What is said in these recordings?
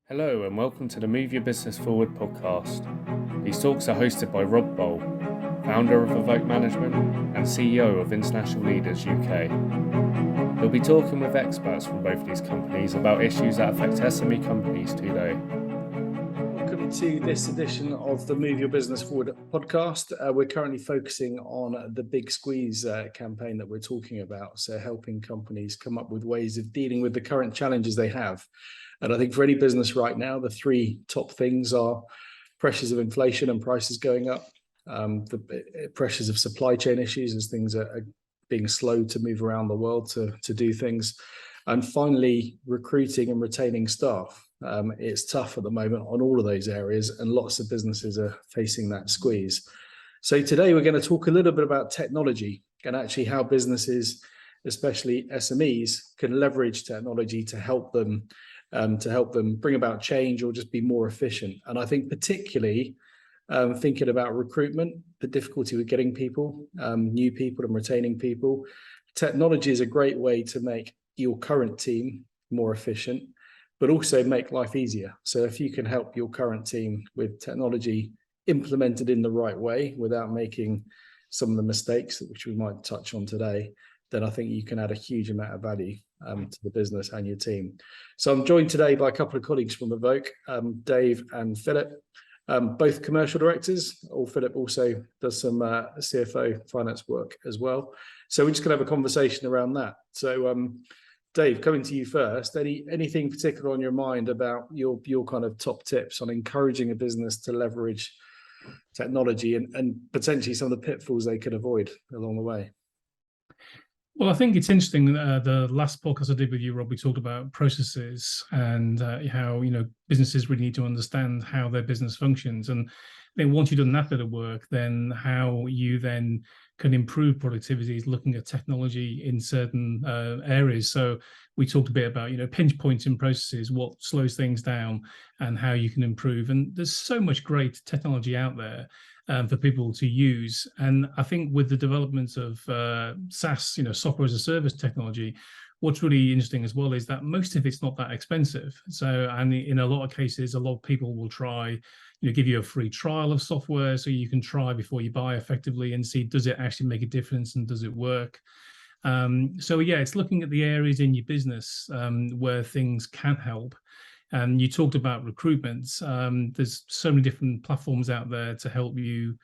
Hello and welcome to the Move Your Business Forward podcast. These talks are hosted by Rob Boll, founder of Evoke Management and CEO of International Leaders UK. He'll be talking with experts from both these companies about issues that affect SME companies today. Welcome to this edition of the Move Your Business Forward podcast. We're currently focusing on the Big Squeeze campaign that we're talking about, so helping companies come up with ways of dealing with the current challenges they have. And I think for any business right now, the three top things are pressures of inflation and prices going up, the pressures of supply chain issues as things are being slow to move around the world to do things, and finally, recruiting and retaining staff. It's tough at the moment on all of those areas, and lots of businesses are facing that squeeze. So today we're going to talk a little bit about technology and actually how businesses, especially SMEs, can leverage technology to help them bring about change or just be more efficient. And I think particularly thinking about recruitment, the difficulty with getting people, new people and retaining people, technology is a great way to make your current team more efficient, but also make life easier. So if you can help your current team with technology implemented in the right way without making some of the mistakes which we might touch on today, then I think you can add a huge amount of value to the business and your team. So I'm joined today by a couple of colleagues from Evoke, Dave and Philip, both commercial directors. Philip also does some CFO finance work as well. So we're just going to have a conversation around that. So Dave, coming to you first, anything particular on your mind about your kind of top tips on encouraging a business to leverage technology and potentially some of the pitfalls they could avoid along the way? Well, I think it's interesting. The last podcast I did with you, Rob, we talked about processes and how businesses really need to understand how their business functions. And then once you've done that bit of work, then how you then can improve productivity is looking at technology in certain areas. So we talked a bit about pinch points in processes, what slows things down, and how you can improve. And there's so much great technology out there for people to use. And I think with the development of SaaS, software as a service technology, what's really interesting as well is that most of it's not that expensive. So, and in a lot of cases, a lot of people will try, give you a free trial of software so you can try before you buy effectively and see, does it actually make a difference and does it work? So yeah, it's looking at the areas in your business where things can help. And you talked about recruitment. There's so many different platforms out there to help you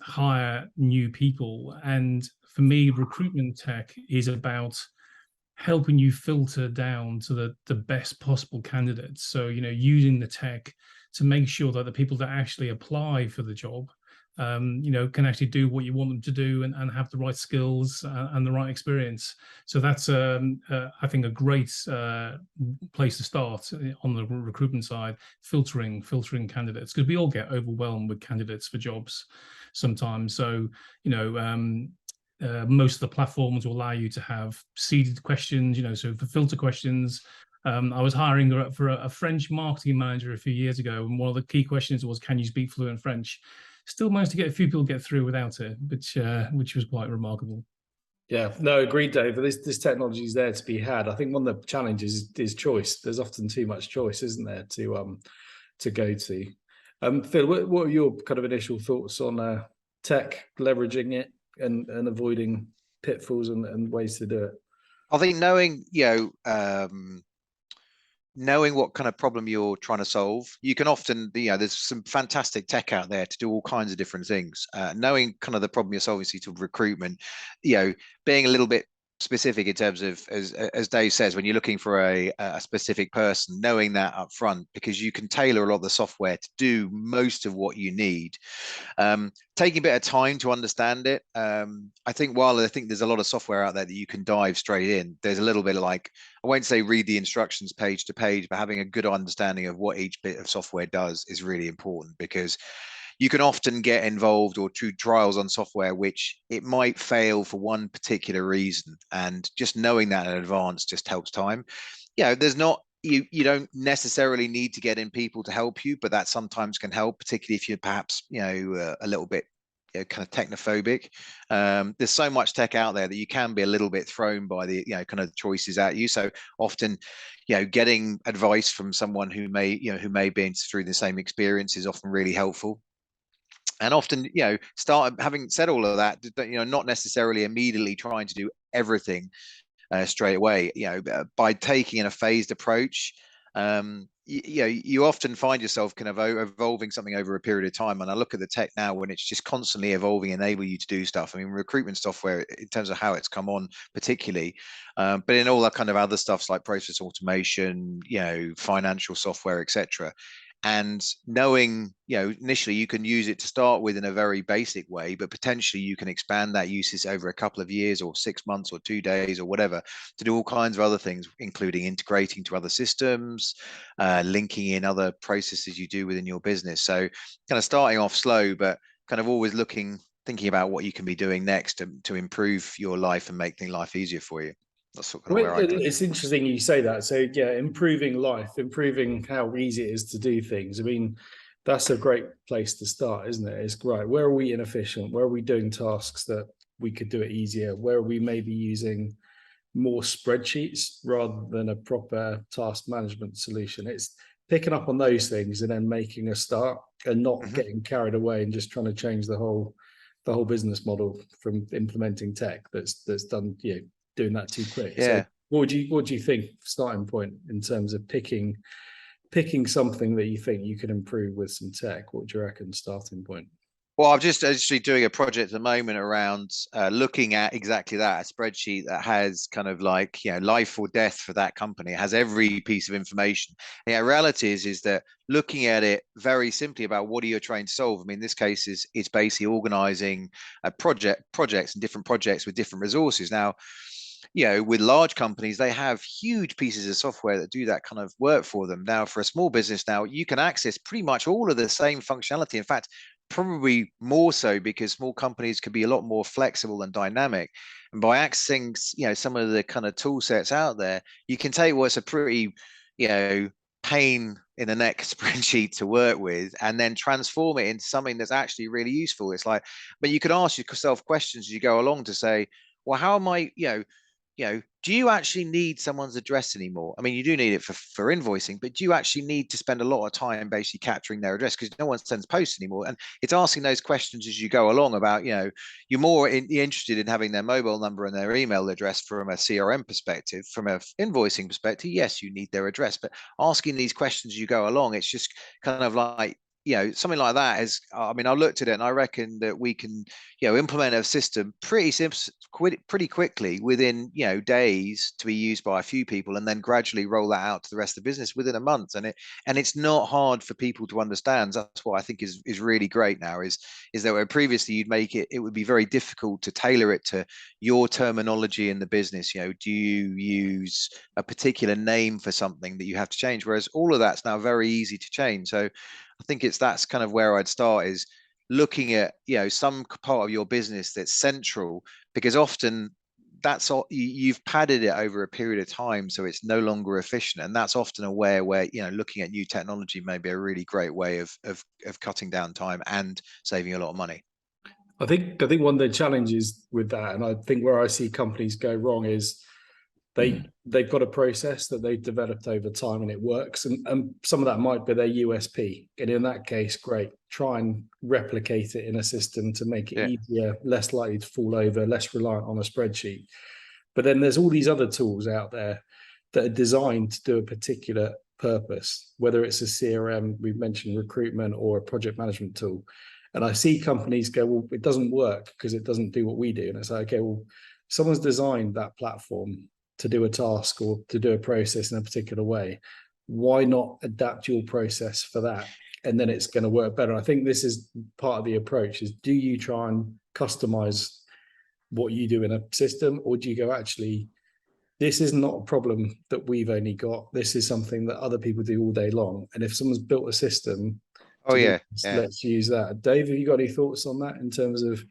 hire new people. And for me, recruitment tech is about helping you filter down to the best possible candidates. So, using the tech to make sure that the people that actually apply for the job can actually do what you want them to do and have the right skills and the right experience. So that's, I think, a great place to start on the recruitment side, filtering candidates, because we all get overwhelmed with candidates for jobs sometimes. So, most of the platforms will allow you to have seeded questions, so for filter questions. I was hiring for a French marketing manager a few years ago, and one of the key questions was, can you speak fluent French? Still managed to get a few people get through without it, which was quite remarkable. Yeah, no, agreed, Dave. This technology is there to be had. I think one of the challenges is choice. There's often too much choice, isn't there, to go to. Phil, what are your kind of initial thoughts on tech, leveraging it and avoiding pitfalls and ways to do it? I think knowing what kind of problem you're trying to solve, you can often, there's some fantastic tech out there to do all kinds of different things. Knowing kind of the problem you're solving, to recruitment, being a little bit specific in terms of, as Dave says, when you're looking for a specific person, knowing that up front, because you can tailor a lot of the software to do most of what you need. Taking a bit of time to understand it. I think there's a lot of software out there that you can dive straight in, there's a little bit of I won't say read the instructions page to page, but having a good understanding of what each bit of software does is really important, because you can often get involved or do trials on software which it might fail for one particular reason, and just knowing that in advance just helps time. There's not, you don't necessarily need to get in people to help you, but that sometimes can help, particularly if you're perhaps a little bit kind of technophobic. There's so much tech out there that you can be a little bit thrown by the kind of choices at you. So often, getting advice from someone who may be through the same experience is often really helpful. And often, having said all of that, not necessarily immediately trying to do everything straight away. By taking in a phased approach, you often find yourself kind of evolving something over a period of time. And I look at the tech now when it's just constantly evolving, enable you to do stuff. I mean, recruitment software, in terms of how it's come on, particularly, but in all that kind of other stuffs like process automation, financial software, etc. And knowing, initially you can use it to start with in a very basic way, but potentially you can expand that usage over a couple of years or 6 months or 2 days or whatever to do all kinds of other things, including integrating to other systems, linking in other processes you do within your business. So kind of starting off slow, but kind of always thinking about what you can be doing next to improve your life and make life easier for you. That's sort of where I do. It's interesting you say that. So yeah, improving life, improving how easy it is to do things. I mean, that's a great place to start, isn't it? It's right. Where are we inefficient? Where are we doing tasks that we could do it easier? Where are we maybe using more spreadsheets rather than a proper task management solution? It's picking up on those things and then making a start and not getting carried away and just trying to change the whole business model from implementing tech that's done, doing that too quick. Yeah. So what do you think starting point in terms of picking something that you think you can improve with some tech? What do you reckon starting point? Well, I'm just actually doing a project at the moment around looking at exactly that, a spreadsheet that has kind of like, life or death for that company. It has every piece of information. And the reality is that looking at it very simply about what are you trying to solve. I mean, in this case it's basically organizing projects and different projects with different resources. Now, with large companies, they have huge pieces of software that do that kind of work for them. Now, for a small business, now you can access pretty much all of the same functionality. In fact, probably more so, because small companies can be a lot more flexible and dynamic. And by accessing, some of the kind of tool sets out there, you can take what's a pretty, pain in the neck spreadsheet to work with and then transform it into something that's actually really useful. It's like, but you can ask yourself questions as you go along to say, well, how am I, do you actually need someone's address anymore? I mean, you do need it for invoicing, but do you actually need to spend a lot of time basically capturing their address? Because no one sends posts anymore. And it's asking those questions as you go along about, you're more interested in having their mobile number and their email address from a CRM perspective. From an invoicing perspective, yes, you need their address, but asking these questions as you go along, it's just kind of like, something like that is, I mean, I looked at it and I reckon that we can, implement a system pretty quickly within, days to be used by a few people, and then gradually roll that out to the rest of the business within a month. And it's not hard for people to understand. That's what I think is really great now is that where previously you'd make it would be very difficult to tailor it to your terminology in the business. Do you use a particular name for something that you have to change? Whereas all of that's now very easy to change. So I think that's kind of where I'd start, is looking at, some part of your business that's central, because often that's all you've padded it over a period of time, so it's no longer efficient. And that's often where looking at new technology may be a really great way of cutting down time and saving a lot of money. I think one of the challenges with that, and I think where I see companies go wrong, is they've got a process that they've developed over time and it works, and some of that might be their USP, and in that case, great, try and replicate it in a system to make it easier, less likely to fall over, less reliant on a spreadsheet. But then there's all these other tools out there that are designed to do a particular purpose, whether it's a CRM, we've mentioned recruitment, or a project management tool. And I see companies go, well, it doesn't work because it doesn't do what we do. And it's like, okay, well, someone's designed that platform to do a task or to do a process in a particular way. Why not adapt your process for that? And then it's going to work better. I think this is part of the approach, is do you try and customize what you do in a system, or do you go, actually, this is not a problem that we've only got. This is something that other people do all day long. And if someone's built a system, let's use that. Dave, have you got any thoughts on that in terms of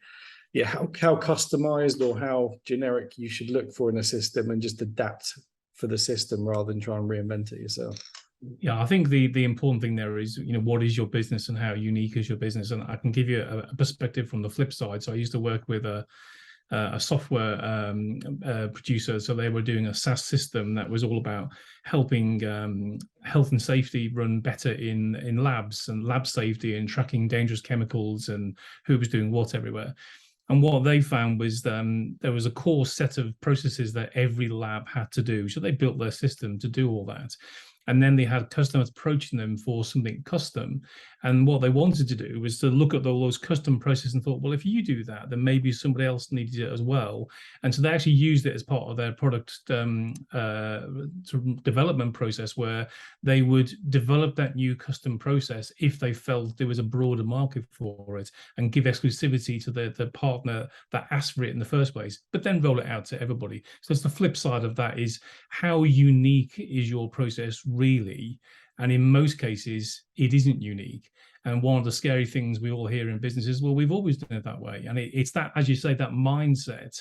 how customized or how generic you should look for in a system, and just adapt for the system rather than try and reinvent it yourself? Yeah, I think the important thing there is, what is your business and how unique is your business? And I can give you a perspective from the flip side. So I used to work with a software producer. So they were doing a SaaS system that was all about helping health and safety run better in labs, and lab safety and tracking dangerous chemicals and who was doing what everywhere. And what they found was there was a core set of processes that every lab had to do. So they built their system to do all that. And then they had customers approaching them for something custom. And what they wanted to do was to look at all those custom processes and thought, well, if you do that, then maybe somebody else needed it as well. And so they actually used it as part of their product development process, where they would develop that new custom process if they felt there was a broader market for it, and give exclusivity to the partner that asked for it in the first place, but then roll it out to everybody. So it's the flip side of that, is how unique is your process really? And in most cases, it isn't unique. And one of the scary things we all hear in business is, well, we've always done it that way. And it's that, as you say, that mindset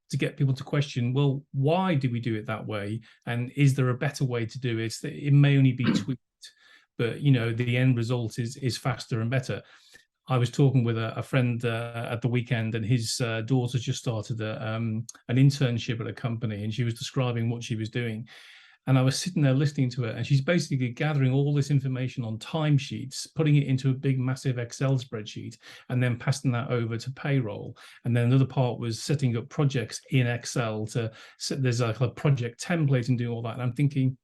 to get people to question, well, why do we do it that way? And is there a better way to do it? It may only be tweaked, but the end result is faster and better. I was talking with a friend at the weekend, and his daughter just started an internship at a company, and she was describing what she was doing. And I was sitting there listening to her, and she's basically gathering all this information on timesheets, putting it into a big, massive Excel spreadsheet, and then passing that over to payroll. And then another part was setting up projects in Excel there's like a project template and doing all that. And I'm thinking,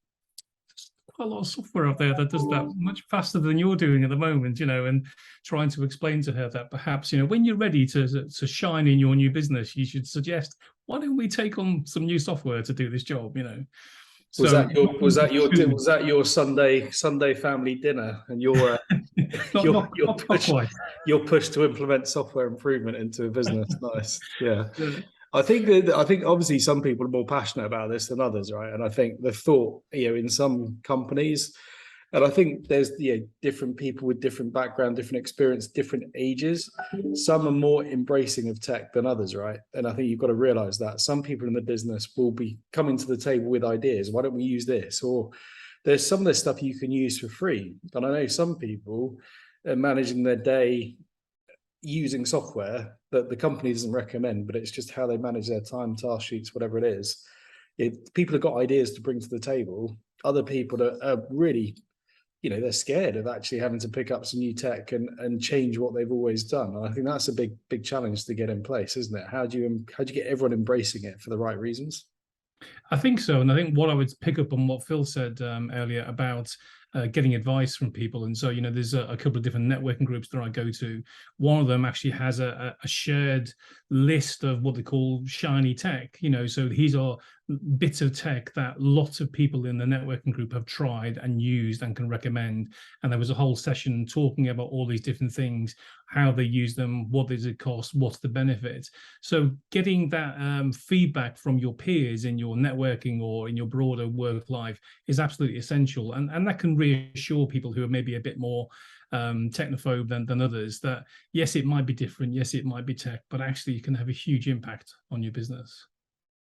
quite a lot of software out there that does that much faster than you're doing at the moment, and trying to explain to her that perhaps, when you're ready to shine in your new business, you should suggest, why don't we take on some new software to do this job, Was So that your Sunday family dinner, and your not quite. your push to implement software improvement into a business? Nice, yeah. Yeah. I think obviously some people are more passionate about this than others, right? And I think the thought, in some companies, and I think there's different people with different background, different experience, different ages. Some are more embracing of tech than others, right? And I think you've got to realize that some people in the business will be coming to the table with ideas. Why don't we use this? Or there's some of this stuff you can use for free. And I know some people are managing their day using software that the company doesn't recommend, but it's just how they manage their time, task sheets, whatever it is. People have got ideas to bring to the table. Other people are really, they're scared of actually having to pick up some new tech and change what they've always done. And I think that's a big challenge to get in place, isn't it? How do you get everyone embracing it for the right reasons? I think so. And I think what I would pick up on what Phil said earlier about getting advice from people. And so, there's a couple of different networking groups that I go to. One of them actually has a shared list of what they call shiny tech, so these are bits of tech that lots of people in the networking group have tried and used and can recommend. And there was a whole session talking about all these different things, how they use them, what does it cost, what's the benefit. So getting that feedback from your peers in your networking or in your broader work life is absolutely essential. And that can reassure people who are maybe a bit more technophobe than others, that yes, it might be different, yes, it might be tech, but actually you can have a huge impact on your business.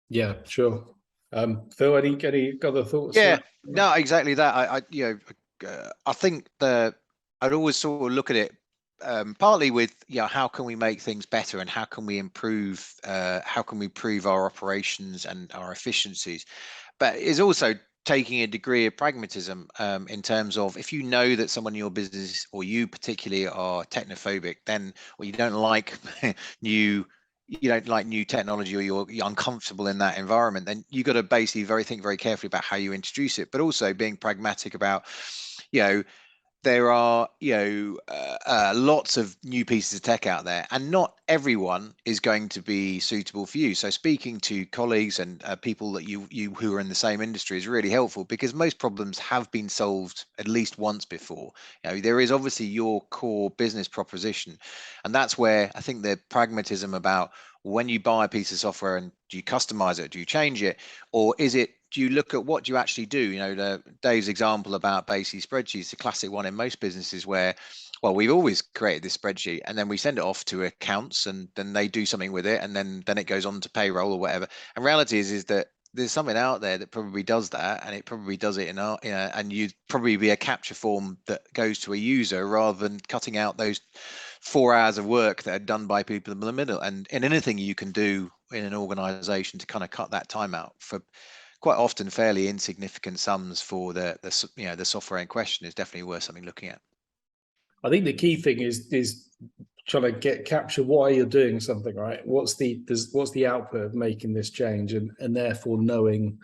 Yeah, sure. Phil, any other thoughts? Yeah, no, exactly that. I think I'd always sort of look at it partly with how can we make things better, and how can we improve our operations and our efficiencies, but it's also taking a degree of pragmatism in terms of, if you know that someone in your business, or you particularly, are technophobic, then, or you don't like new technology, or you're uncomfortable in that environment, then you got to basically think very carefully about how you introduce it, but also being pragmatic about, there are lots of new pieces of tech out there, and not everyone is going to be suitable for you. So speaking to colleagues and people that you who are in the same industry is really helpful, because most problems have been solved at least once before. There is obviously your core business proposition, and that's where I think the pragmatism about, when you buy a piece of software, and do you customize it, do you change it, or do you look at what you actually do? Dave's example about basic spreadsheets, the classic one in most businesses, where, well, we've always created this spreadsheet, and then we send it off to accounts, and then they do something with it, and then it goes on to payroll or whatever. And reality is that there's something out there that probably does that, and it probably does it and you'd probably be a capture form that goes to a user rather than cutting out those 4 hours of work that are done by people in the middle. And anything you can do in an organization to kind of cut that time out for quite often fairly insignificant sums for the software in question is definitely worth something looking at. I think the key thing is trying to capture why you're doing something, right? What's the output of making this change, and therefore knowing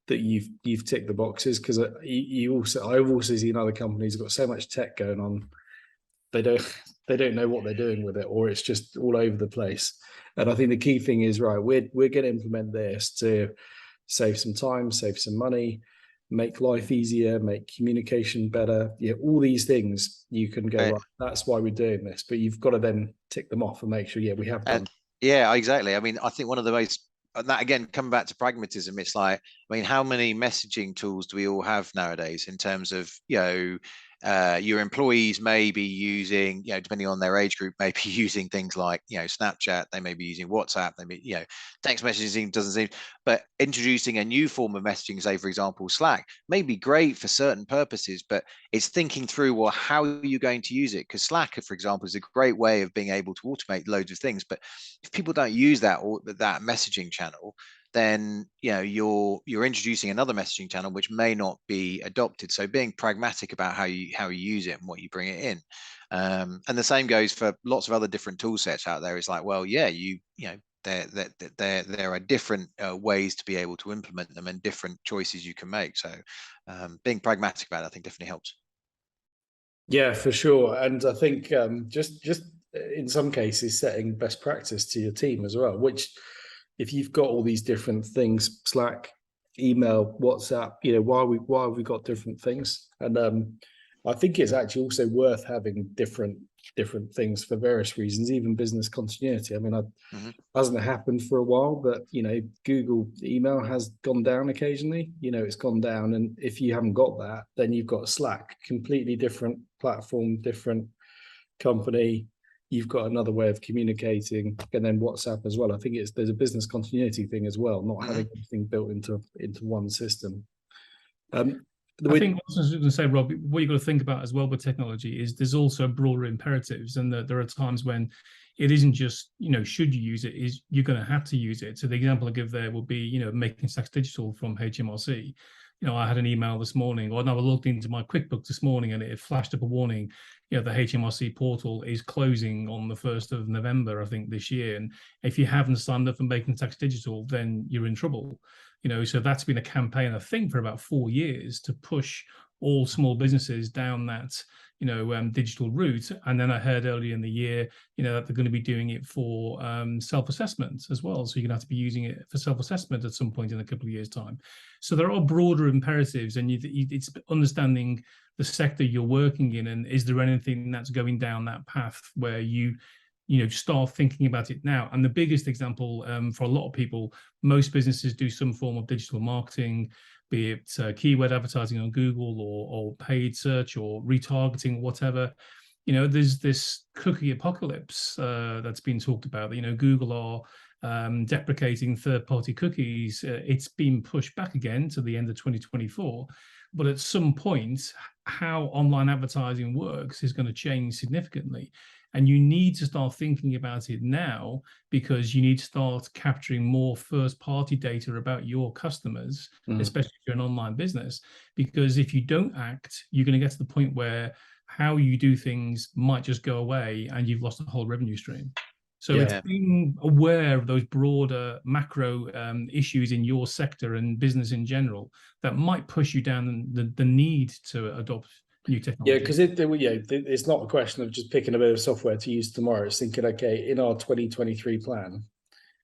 that you've ticked the boxes. Because I've also seen other companies got so much tech going on, they don't know what they're doing with it, or it's just all over the place. And I think the key thing is, right, we're going to implement this to save some time, save some money, make life easier, make communication better. Yeah, all these things you can go, right, that's why we're doing this. But you've got to then tick them off and make sure, yeah, we have done. Yeah, exactly. I mean, I think one of the most, and that again, coming back to pragmatism, it's like, I mean, how many messaging tools do we all have nowadays in terms of, your employees may be using, depending on their age group, may be using things like, Snapchat, they may be using WhatsApp, they may, text messaging doesn't seem, but introducing a new form of messaging, say, for example, Slack, may be great for certain purposes, but it's thinking through, well, how are you going to use it? Because Slack, for example, is a great way of being able to automate loads of things. But if people don't use that messaging channel, then you're introducing another messaging channel which may not be adopted. So being pragmatic about how you use it and what you bring it in, and the same goes for lots of other different tool sets out there. It's like, well, yeah, there are different ways to be able to implement them and different choices you can make. So being pragmatic about it, I think, definitely helps. Yeah, for sure. And I think just in some cases setting best practice to your team as well, which, if you've got all these different things, Slack, email, WhatsApp, why have we got different things? And I think it's actually also worth having different things for various reasons, even business continuity. I mean, hasn't happened for a while, but Google email has gone down occasionally. It's gone down, and if you haven't got that, then you've got Slack, completely different platform, different company. You've got another way of communicating, and then WhatsApp as well. I think there's a business continuity thing as well, not having everything built into one system. I think what I was going to say, Rob, what you've got to think about as well with technology is there's also broader imperatives, and that there are times when it isn't just, should you use it, is you're going to have to use it. So the example I give there would be, making Stacks digital from HMRC. I had an email this morning, or I looked into my QuickBooks this morning, and it flashed up a warning. The HMRC portal is closing on the 1st of November, I think, this year. And if you haven't signed up for Making Tax Digital, then you're in trouble. So that's been a campaign, I think, for about 4 years to push all small businesses down that, digital route. And then I heard earlier in the year, that they're going to be doing it for self-assessment as well. So you're going to have to be using it for self-assessment at some point in a couple of years' time. So there are broader imperatives, and it's understanding the sector you're working in, and is there anything that's going down that path where you start thinking about it now. And the biggest example for a lot of people, most businesses do some form of digital marketing, be it keyword advertising on Google or paid search or retargeting, whatever. There's this cookie apocalypse that's been talked about. Google are deprecating third-party cookies. It's been pushed back again to the end of 2024. But at some point, how online advertising works is going to change significantly. And you need to start thinking about it now, because you need to start capturing more first-party data about your customers, especially if you're an online business. Because if you don't act, you're going to get to the point where how you do things might just go away and you've lost a whole revenue stream. So it's being aware of those broader macro issues in your sector and business in general that might push you down the need to adopt new technology. Yeah, because it's not a question of just picking a bit of software to use tomorrow. It's thinking, okay, in our 2023 plan,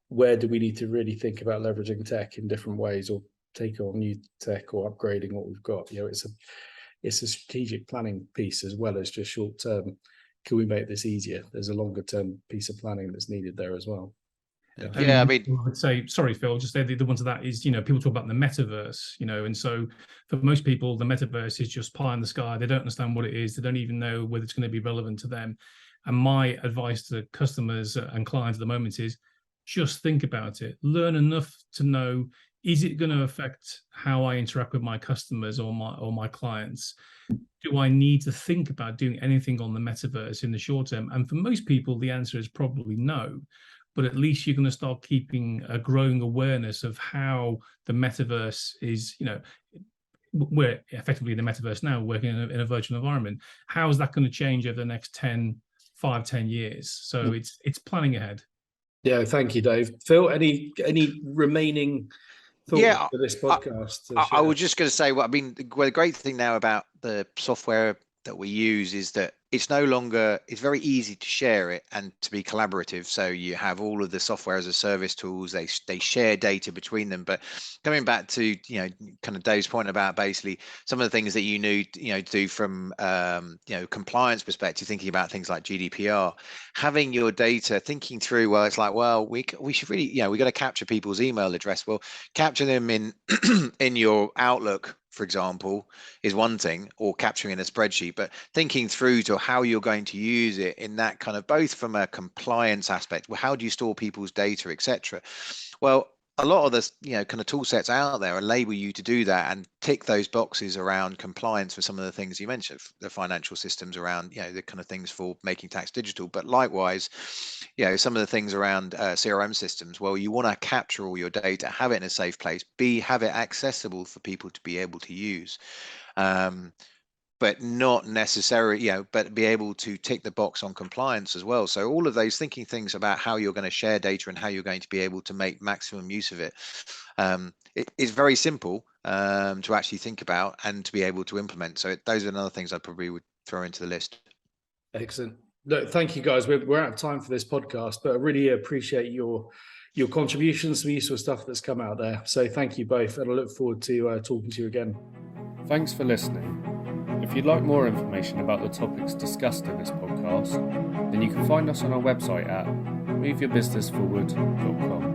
where do we need to really think about leveraging tech in different ways, or take on new tech, or upgrading what we've got? It's a strategic planning piece as well as just short term. Can we make this easier? There's a longer term piece of planning that's needed there as well. Yeah, I mean, I would say, sorry, Phil, just say the one to that is, people talk about the metaverse, and so for most people, the metaverse is just pie in the sky. They don't understand what it is. They don't even know whether it's going to be relevant to them. And my advice to customers and clients at the moment is just think about it. Learn enough to know is it going to affect how I interact with my customers or my clients? Do I need to think about doing anything on the metaverse in the short term? And for most people, the answer is probably no. But at least you're going to start keeping a growing awareness of how the metaverse is, we're effectively in the metaverse now, working in a virtual environment. How is that going to change over the next 10 years? So it's planning ahead. Yeah, thank you, Dave. Phil, any remaining thoughts for this podcast? I was just going to say, the great thing now about the software that we use is that it's very easy to share it and to be collaborative. So you have all of the software as a service tools, they share data between them. But coming back to, kind of Dave's point about basically some of the things that you need, to do from, compliance perspective, thinking about things like GDPR, having your data, thinking through, well, it's like, well, we should really, we got to capture people's email address. Well, capture them in, in your Outlook, for example, is one thing, or capturing in a spreadsheet, but thinking through to how you're going to use it in that kind of, both from a compliance aspect, well, how do you store people's data, etc. Well, a lot of the kind of tool sets out there enable you to do that and tick those boxes around compliance for some of the things you mentioned, the financial systems around, the kind of things for making tax digital. But likewise, some of the things around CRM systems, well, you want to capture all your data, have it in a safe place, have it accessible for people to be able to use. But not necessarily, but be able to tick the box on compliance as well. So all of those thinking things about how you're going to share data and how you're going to be able to make maximum use of it, it's very simple to actually think about and to be able to implement. So those are another things I probably would throw into the list. Excellent. Look, thank you, guys. We're out of time for this podcast, but I really appreciate your contributions, some useful stuff that's come out there. So thank you both, and I look forward to talking to you again. Thanks for listening. If you'd like more information about the topics discussed in this podcast, then you can find us on our website at moveyourbusinessforward.com.